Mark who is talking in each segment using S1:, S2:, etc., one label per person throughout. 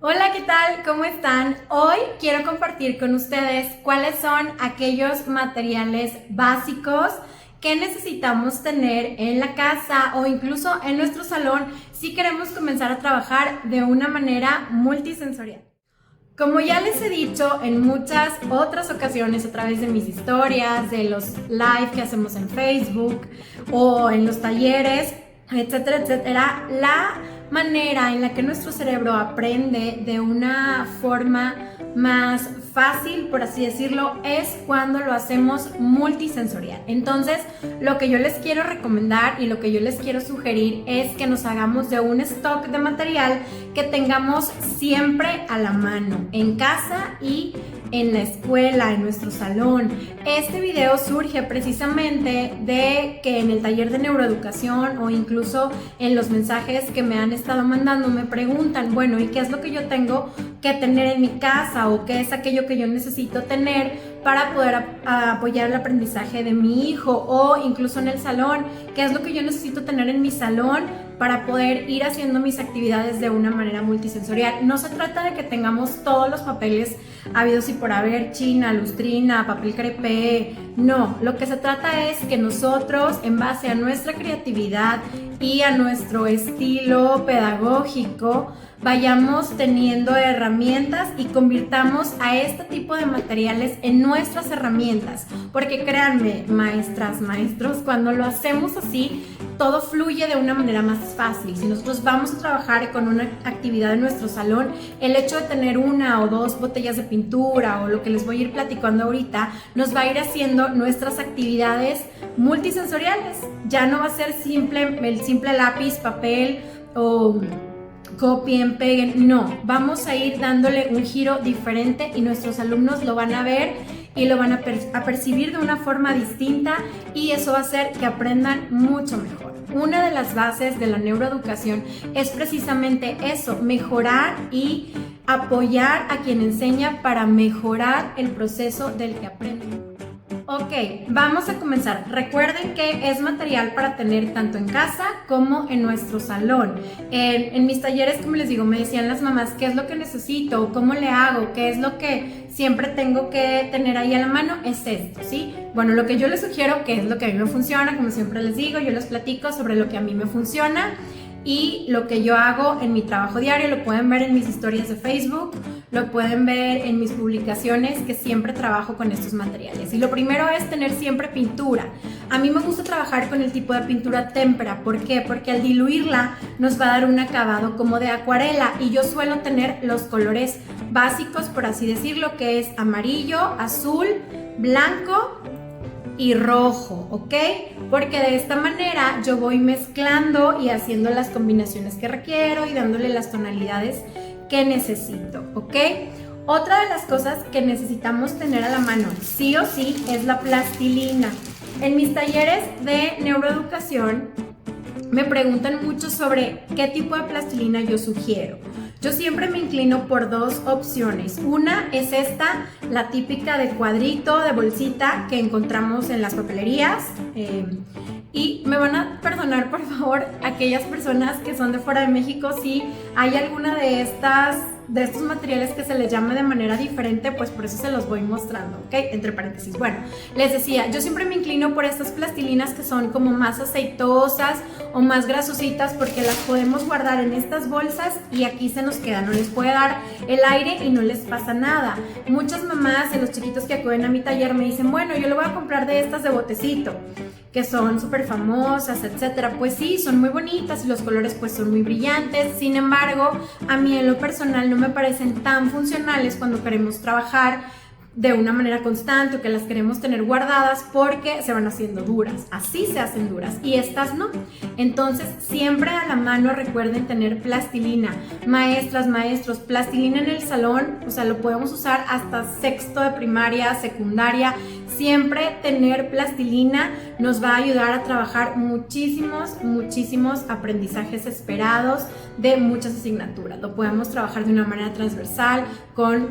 S1: Hola, ¿qué tal? ¿Cómo están? Hoy quiero compartir con ustedes cuáles son aquellos materiales básicos que necesitamos tener en la casa o incluso en nuestro salón si queremos comenzar a trabajar de una manera multisensorial. Como ya les he dicho en muchas otras ocasiones a través de mis historias, de los live que hacemos en Facebook o en los talleres, etcétera, etcétera, la manera en la que nuestro cerebro aprende de una forma más fácil, por así decirlo, es cuando lo hacemos multisensorial. Entonces, lo que yo les quiero recomendar y lo que yo les quiero sugerir es que nos hagamos de un stock de material que tengamos siempre a la mano, en casa y en la escuela, en nuestro salón. Este video surge precisamente de que en el taller de neuroeducación o incluso en los mensajes que me han estado mandando me preguntan, bueno, ¿y qué es lo que yo tengo que tener en mi casa o qué es aquello que yo necesito tener para poder apoyar el aprendizaje de mi hijo o incluso en el salón? ¿Qué es lo que yo necesito tener en mi salón para poder ir haciendo mis actividades de una manera multisensorial? No se trata de que tengamos todos los papeles habidos y por haber, china, lustrina, papel crepé, no. Lo que se trata es que nosotros, en base a nuestra creatividad y a nuestro estilo pedagógico, vayamos teniendo herramientas y convirtamos a este tipo de materiales en nuestras herramientas, porque créanme, maestras, maestros, cuando lo hacemos así, todo fluye de una manera más fácil. Si nosotros vamos a trabajar con una actividad en nuestro salón, el hecho de tener una o dos botellas de pintura o lo que les voy a ir platicando ahorita, nos va a ir haciendo nuestras actividades multisensoriales. Ya no va a ser el simple lápiz, papel o copien, peguen, no, vamos a ir dándole un giro diferente y nuestros alumnos lo van a ver y lo van a percibir de una forma distinta y eso va a hacer que aprendan mucho mejor. Una de las bases de la neuroeducación es precisamente eso, mejorar y apoyar a quien enseña para mejorar el proceso del que aprende. Ok, vamos a comenzar. Recuerden que es material para tener tanto en casa como en nuestro salón. En mis talleres, como les digo, me decían las mamás qué es lo que necesito, cómo le hago, qué es lo que siempre tengo que tener ahí a la mano, es esto, ¿sí? Bueno, lo que yo les sugiero, que es lo que a mí me funciona, como siempre les digo, yo les platico sobre lo que a mí me funciona y lo que yo hago en mi trabajo diario. Lo pueden ver en mis historias de Facebook, lo pueden ver en mis publicaciones, que siempre trabajo con estos materiales. Y lo primero es tener siempre pintura. A mí me gusta trabajar con el tipo de pintura témpera. ¿Por qué? Porque al diluirla nos va a dar un acabado como de acuarela y yo suelo tener los colores básicos, por así decirlo, que es amarillo, azul, blanco y rojo, ¿ok? Porque de esta manera yo voy mezclando y haciendo las combinaciones que requiero y dándole las tonalidades que necesito, ¿ok? Otra de las cosas que necesitamos tener a la mano, sí o sí, es la plastilina. En mis talleres de neuroeducación me preguntan mucho sobre qué tipo de plastilina yo sugiero. Yo siempre me inclino por dos opciones. Una es esta, la típica de cuadrito, de bolsita que encontramos en las papelerías. Y me van a perdonar, por favor, aquellas personas que son de fuera de México, si hay alguna de estos materiales que se les llame de manera diferente, pues por eso se los voy mostrando, ¿ok? Entre paréntesis. Bueno, les decía, yo siempre me inclino por estas plastilinas que son como más aceitosas o más grasositas porque las podemos guardar en estas bolsas y aquí se nos queda, no les puede dar el aire y no les pasa nada. Muchas mamás de los chiquitos que acuden a mi taller me dicen, bueno, yo le voy a comprar de estas de botecito, que son súper famosas, etcétera. Pues sí, son muy bonitas y los colores pues son muy brillantes. Sin embargo, a mí en lo personal no me parecen tan funcionales cuando queremos trabajar de una manera constante o que las queremos tener guardadas porque se van haciendo duras. Así se hacen duras y estas no. Entonces, siempre a la mano recuerden tener plastilina. Maestras, maestros, plastilina en el salón, o sea, lo podemos usar hasta sexto de primaria, secundaria. Siempre tener plastilina nos va a ayudar a trabajar muchísimos aprendizajes esperados de muchas asignaturas. Lo podemos trabajar de una manera transversal,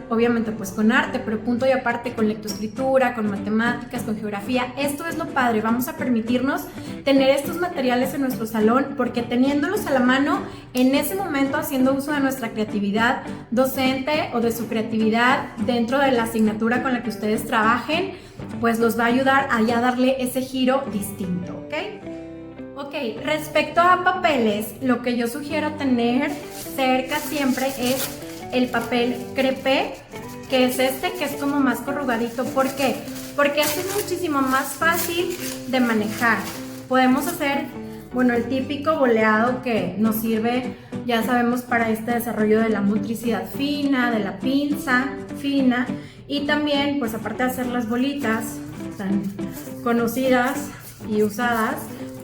S1: obviamente pues con arte, pero punto y aparte con lectoescritura, con matemáticas, con geografía. Esto es lo padre, vamos a permitirnos tener estos materiales en nuestro salón, porque teniéndolos a la mano, en ese momento haciendo uso de nuestra creatividad docente o de su creatividad dentro de la asignatura con la que ustedes trabajen, pues los va a ayudar a ya darle ese giro distinto, ¿ok? Ok, respecto a papeles, lo que yo sugiero tener cerca siempre es el papel crepé, que es este, que es como más corrugadito. ¿Por qué? Porque este es muchísimo más fácil de manejar. Podemos hacer, bueno, el típico boleado que nos sirve, ya sabemos, para este desarrollo de la motricidad fina, de la pinza fina, y también, pues aparte de hacer las bolitas tan conocidas y usadas,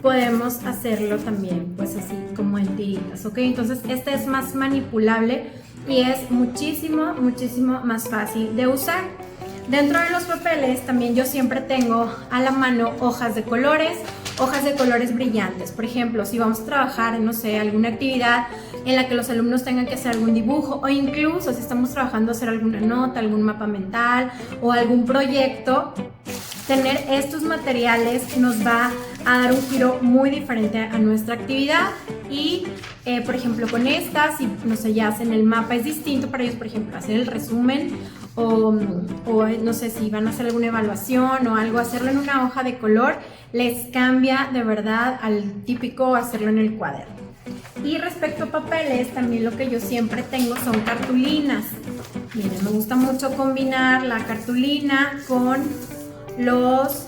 S1: podemos hacerlo también pues así como en tiritas, ¿ok? Entonces este es más manipulable y es muchísimo más fácil de usar. Dentro de los papeles también yo siempre tengo a la mano hojas de colores brillantes. Por ejemplo, si vamos a trabajar, no sé, alguna actividad en la que los alumnos tengan que hacer algún dibujo, o incluso si estamos trabajando hacer alguna nota, algún mapa mental o algún proyecto, tener estos materiales nos va a dar un giro muy diferente a nuestra actividad. Y por ejemplo con estas, si no sé, ya hacen el mapa, es distinto para ellos, por ejemplo, hacer el resumen o no sé, si van a hacer alguna evaluación o algo, hacerlo en una hoja de color les cambia de verdad al típico hacerlo en el cuaderno. Y respecto a papeles, también lo que yo siempre tengo son cartulinas. Miren, me gusta mucho combinar la cartulina con los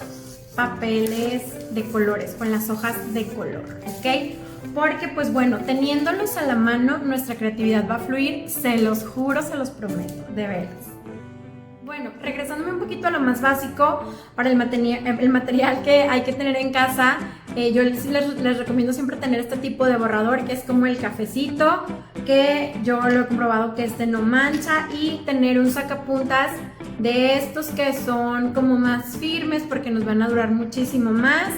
S1: papeles de colores, con las hojas de color, ¿ok? Porque pues bueno, teniéndolos a la mano, nuestra creatividad va a fluir, se los juro, se los prometo, de veras. Bueno, regresándome un poquito a lo más básico para el material que hay que tener en casa, yo les recomiendo siempre tener este tipo de borrador, que es como el cafecito, que yo lo he comprobado que este no mancha, y tener un sacapuntas de estos que son como más firmes porque nos van a durar muchísimo más.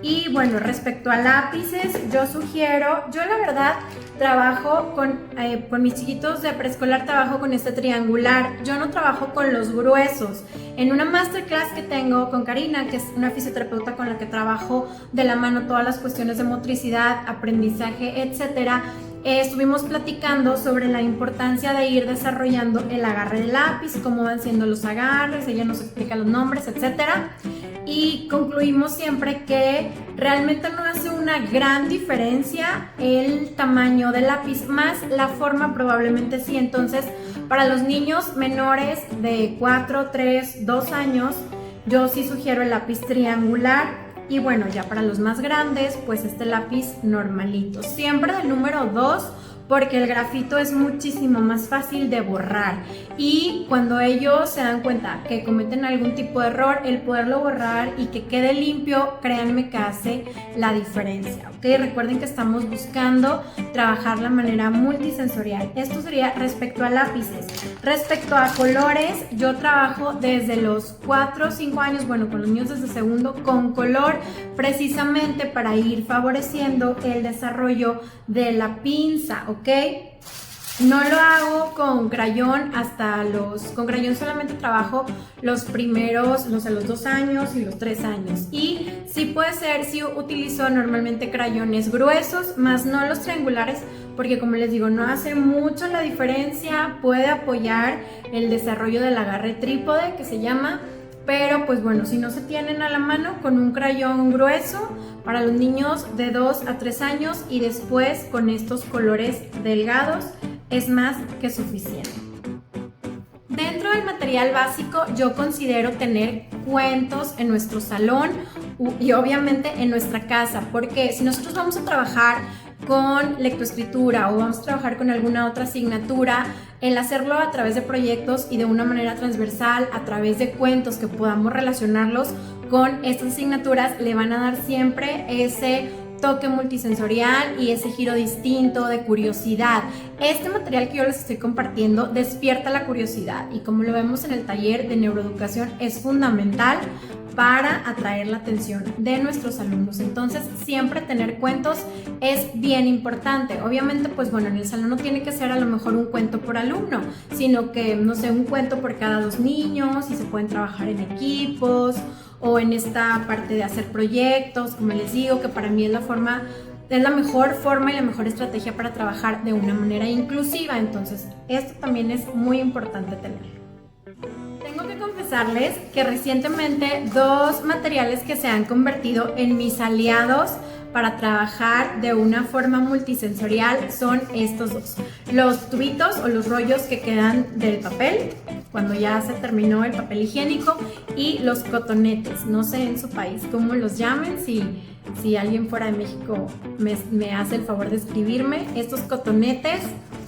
S1: Y bueno, respecto a lápices, yo la verdad trabajo con mis chiquitos de preescolar, trabajo con este triangular. Yo no trabajo con los gruesos. En una masterclass que tengo con Karina, que es una fisioterapeuta con la que trabajo de la mano todas las cuestiones de motricidad, aprendizaje, etcétera, estuvimos platicando sobre la importancia de ir desarrollando el agarre del lápiz, cómo van siendo los agarres, ella nos explica los nombres, etcétera. Y concluimos siempre que realmente no hace una gran diferencia el tamaño del lápiz, más la forma probablemente sí. Entonces, para los niños menores de 4, 3, 2 años, yo sí sugiero el lápiz triangular. Y bueno, ya para los más grandes, pues este lápiz normalito, siempre del número 2, porque el grafito es muchísimo más fácil de borrar, y cuando ellos se dan cuenta que cometen algún tipo de error, el poderlo borrar y que quede limpio, créanme que hace la diferencia, ¿ok? Recuerden que estamos buscando trabajar la manera multisensorial. Esto sería respecto a lápices. Respecto a colores, yo trabajo desde los 4 o 5 años, bueno, con los niños desde segundo, con color, precisamente para ir favoreciendo el desarrollo de la pinza, ¿ok? No lo hago con crayón con crayón solamente trabajo los primeros, los 2 años y los 3 años. Y sí puede ser, sí utilizo normalmente crayones gruesos, más no los triangulares, porque como les digo, no hace mucho la diferencia, puede apoyar el desarrollo del agarre trípode, que se llama. Pero pues bueno, si no se tienen a la mano, con un crayón grueso para los niños de 2 a 3 años, y después con estos colores delgados es más que suficiente. Dentro del material básico, yo considero tener cuentos en nuestro salón y obviamente en nuestra casa, porque si nosotros vamos a trabajar con lectoescritura o vamos a trabajar con alguna otra asignatura, el hacerlo a través de proyectos y de una manera transversal, a través de cuentos que podamos relacionarlos con estas asignaturas, le van a dar siempre ese toque multisensorial y ese giro distinto de curiosidad. Este material que yo les estoy compartiendo despierta la curiosidad y como lo vemos en el taller de neuroeducación es fundamental para atraer la atención de nuestros alumnos. Entonces siempre tener cuentos es bien importante. Obviamente pues bueno, en el salón no tiene que ser a lo mejor un cuento por alumno, sino que no sé, un cuento por cada 2 niños y se pueden trabajar en equipos o en esta parte de hacer proyectos, como les digo, que para mí es la mejor forma y la mejor estrategia para trabajar de una manera inclusiva. Entonces esto también es muy importante tenerlo. Tengo que confesarles que recientemente 2 materiales que se han convertido en mis aliados para trabajar de una forma multisensorial son estos 2. Los tubitos o los rollos que quedan del papel cuando ya se terminó el papel higiénico y los cotonetes. No sé en su país cómo los llamen, si alguien fuera de México me hace el favor de escribirme. Estos cotonetes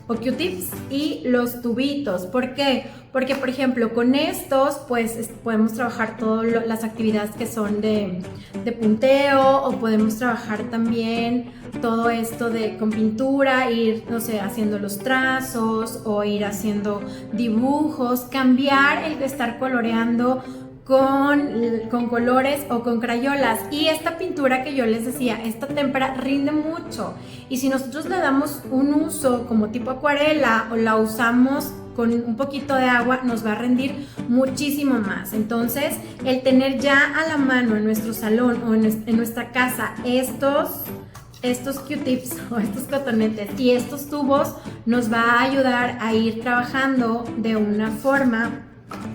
S1: o Q-tips y los tubitos. ¿Por qué? Porque, por ejemplo, con estos pues podemos trabajar todas las actividades que son de punteo, o podemos trabajar también todo esto con pintura, ir, no sé, haciendo los trazos o ir haciendo dibujos, cambiar el de estar coloreando con colores o con crayolas. Y esta pintura que yo les decía, esta témpera rinde mucho, y si nosotros le damos un uso como tipo acuarela o la usamos con un poquito de agua, nos va a rendir muchísimo más. Entonces el tener ya a la mano en nuestro salón o en nuestra casa estos Q-tips o estos cotonetes y estos tubos nos va a ayudar a ir trabajando de una forma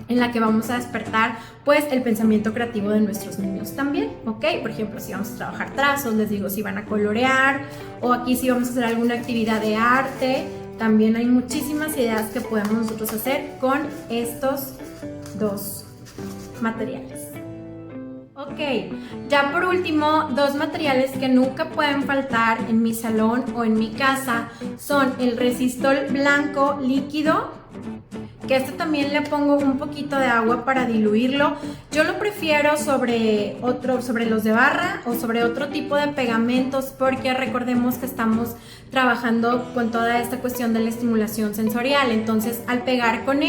S1: en la que vamos a despertar pues el pensamiento creativo de nuestros niños también, ¿ok? Por ejemplo, si vamos a trabajar trazos, les digo, si van a colorear, o aquí si vamos a hacer alguna actividad de arte, también hay muchísimas ideas que podemos nosotros hacer con estos 2 materiales. Ok, ya por último, 2 materiales que nunca pueden faltar en mi salón o en mi casa son el resistol blanco líquido, que este también le pongo un poquito de agua para diluirlo. Yo lo prefiero sobre los de barra o sobre otro tipo de pegamentos, porque recordemos que estamos trabajando con toda esta cuestión de la estimulación sensorial. Entonces al pegar con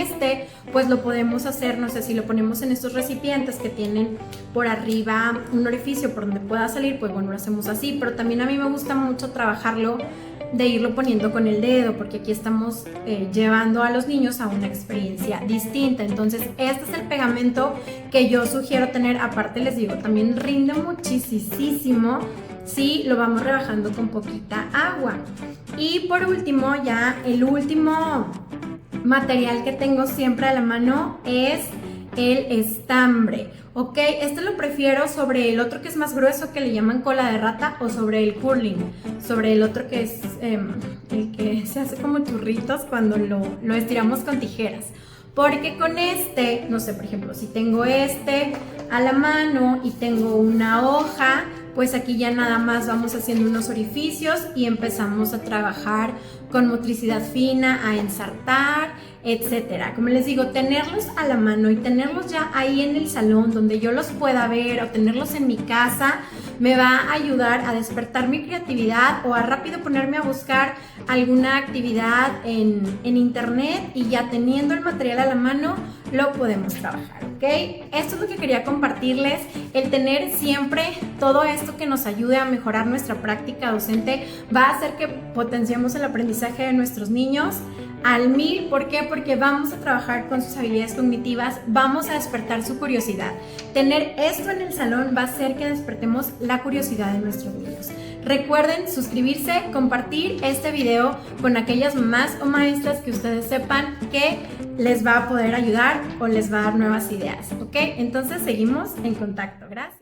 S1: pues lo podemos hacer, no sé, si lo ponemos en estos recipientes que tienen por arriba un orificio por donde pueda salir, pues bueno, lo hacemos así. Pero también a mí me gusta mucho trabajarlo de irlo poniendo con el dedo, porque aquí estamos llevando a los niños a una experiencia distinta. Entonces este es el pegamento que yo sugiero tener. Aparte les digo, también rinde muchísimo si lo vamos rebajando con poquita agua. Y por último, ya el último material que tengo siempre a la mano es el estambre. Ok, este lo prefiero sobre el otro que es más grueso, que le llaman cola de rata, o sobre el curling, sobre el otro que es el que se hace como churritos cuando lo estiramos con tijeras. Porque con no sé, por ejemplo, si tengo a la mano y tengo una hoja, pues aquí ya nada más vamos haciendo unos orificios y empezamos a trabajar con motricidad fina, a ensartar, etcétera. Como les digo, tenerlos a la mano y tenerlos ya ahí en el salón donde yo los pueda ver, o tenerlos en mi casa, me va a ayudar a despertar mi creatividad o a rápido ponerme a buscar alguna actividad en internet, y ya teniendo el material a la mano lo podemos trabajar, ¿ok? Esto es lo que quería compartirles. El tener siempre todo esto que nos ayude a mejorar nuestra práctica docente va a hacer que potenciemos el aprendizaje de nuestros niños al 1000. ¿Por qué? Porque vamos a trabajar con sus habilidades cognitivas, vamos a despertar su curiosidad. Tener esto en el salón va a hacer que despertemos la curiosidad de nuestros niños. Recuerden suscribirse, compartir este video con aquellas mamás o maestras que ustedes sepan que les va a poder ayudar o les va a dar nuevas ideas, ¿ok? Entonces seguimos en contacto. Gracias.